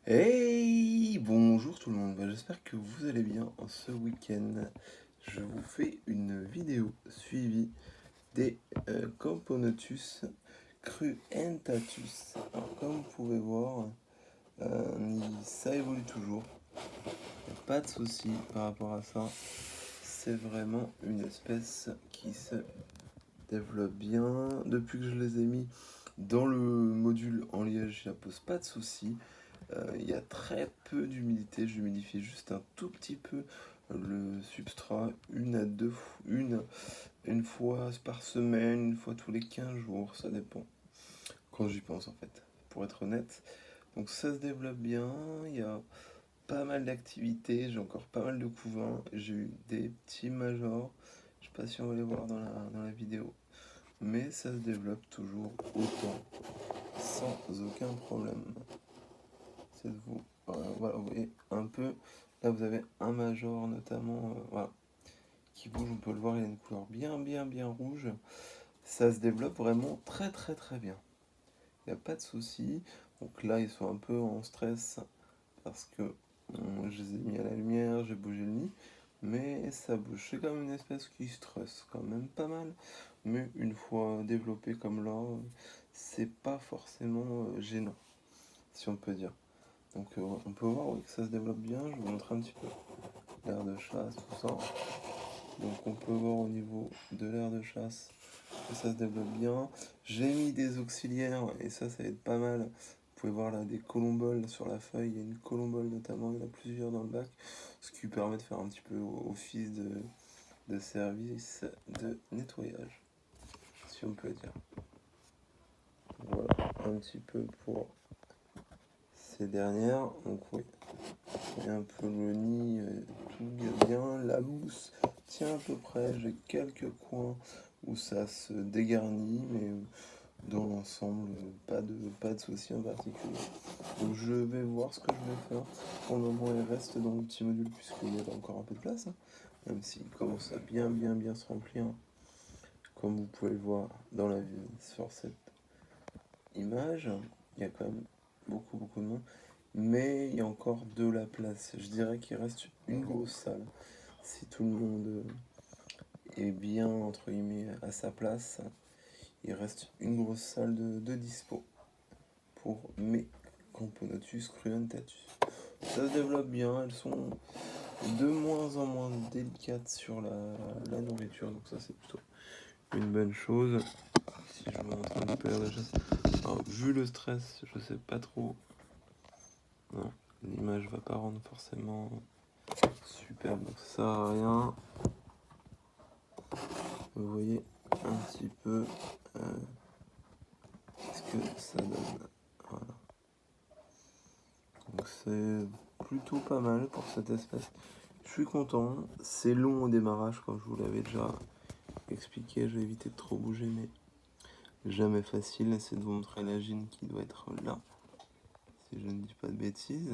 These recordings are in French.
Hey, bonjour tout le monde, j'espère que vous allez bien en ce week-end. Je vous fais une vidéo suivie des Camponotus cruentatus. Alors comme vous pouvez voir, ça évolue toujours, y a pas de souci par rapport à ça. C'est vraiment une espèce qui se développe bien. Depuis que je les ai mis dans le module en liège, ça pose pas de souci. Il y a très peu d'humidité, j'humidifie juste un tout petit peu le substrat, une fois par semaine, une fois tous les 15 jours, ça dépend quand j'y pense en fait, pour être honnête. Donc ça se développe bien, il y a pas mal d'activités, j'ai encore pas mal de couvains, j'ai eu des petits majors, je sais pas si on va les voir dans la vidéo, mais ça se développe toujours autant, sans aucun problème. C'est de vous. Voilà, vous voyez un peu. Là, vous avez un major notamment, voilà, qui bouge. On peut le voir, il a une couleur bien rouge. Ça se développe vraiment très bien. Il n'y a pas de souci. Donc là, ils sont un peu en stress parce que je les ai mis à la lumière, j'ai bougé le nid. Mais ça bouge. C'est quand même une espèce qui stresse quand même pas mal. Mais une fois développé comme là, c'est pas forcément gênant, si on peut dire. Donc on peut voir oui, que ça se développe bien, je vous montre un petit peu l'aire de chasse, tout ça. Donc on peut voir au niveau de l'aire de chasse que ça se développe bien. J'ai mis des auxiliaires et ça va être pas mal. Vous pouvez voir là des colomboles sur la feuille, il y a une colombole notamment, il y en a plusieurs dans le bac, ce qui permet de faire un petit peu office de service de nettoyage, si on peut dire. Voilà un petit peu pour ces dernières. Donc oui, et un peu le nid, tout bien, la mousse tient à peu près, j'ai quelques coins où ça se dégarnit, mais dans l'ensemble, pas de souci en particulier. Donc je vais voir ce que je vais faire. Pour le moment, il reste dans le petit module puisqu'il y a encore un peu de place, hein, même s'il commence à bien se remplir, comme vous pouvez le voir dans la vue sur cette image. Il y a quand même beaucoup de monde. Mais il y a encore de la place. Je dirais qu'il reste une grosse salle. Si tout le monde est bien, entre guillemets, à sa place, il reste une grosse salle de dispo pour mes Camponotus cruentatus. Ça se développe bien, elles sont de moins en moins délicates sur la nourriture, donc ça c'est plutôt une bonne chose. Si je vous montre un peu l'air de chasse. Alors, vu le stress, je sais pas trop. Non, l'image va pas rendre forcément super, donc ça sert à rien. Vous voyez un petit peu ce que ça donne. Voilà. Donc c'est plutôt pas mal pour cette espèce. Je suis content. C'est long au démarrage, comme je vous l'avais déjà expliqué. Je vais éviter de trop bouger, mais jamais facile. C'est de vous montrer la gine qui doit être là, si je ne dis pas de bêtises.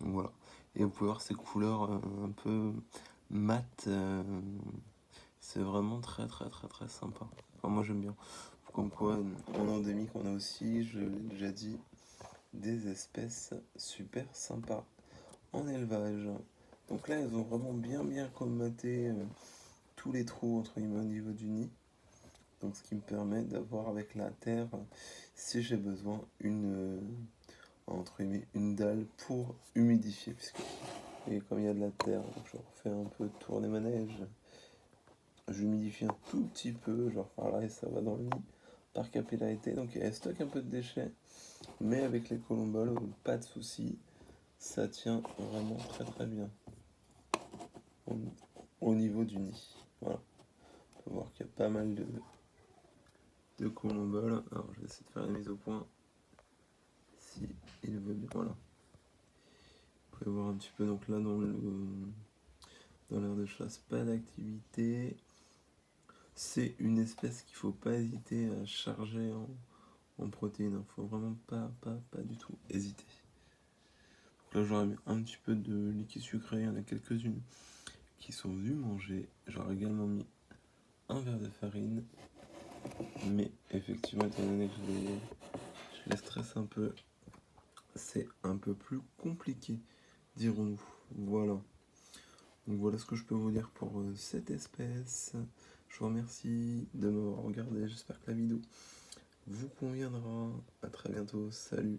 Voilà. Et vous pouvez voir ces couleurs un peu mat. C'est vraiment très sympa. Enfin, moi j'aime bien. Comme quoi, en endémique, on a aussi, je l'ai déjà dit, des espèces super sympas en élevage. Donc là, elles ont vraiment bien colmaté tous les trous entre guillemets au niveau du nid. Donc ce qui me permet d'avoir avec la terre, si j'ai besoin, entre guillemets, une dalle pour humidifier. Puisque, et comme il y a de la terre, donc je refais un peu tourner ma neige. J'humidifie un tout petit peu, genre par là, et ça va dans le nid par capillarité. Donc elle stocke un peu de déchets, mais avec les colomboles, pas de souci, ça tient vraiment très bien au niveau du nid. Voilà, on peut voir qu'il y a pas mal de colomboles. Alors je vais essayer de faire la mise au point si il veut bien. Voilà, vous pouvez voir un petit peu. Donc là dans l'aire de chasse, pas d'activité. C'est une espèce qu'il faut pas hésiter à charger en protéines. Il faut vraiment pas du tout hésiter. Donc là j'aurais mis un petit peu de liquide sucré. Il y en a quelques-unes qui sont venues manger. J'aurais également mis un verre de farine. Mais effectivement, étant donné que je les stress un peu, c'est un peu plus compliqué, dirons-nous. Voilà. Donc voilà ce que je peux vous dire pour cette espèce. Je vous remercie de m'avoir regardé. J'espère que la vidéo vous conviendra. À très bientôt. Salut.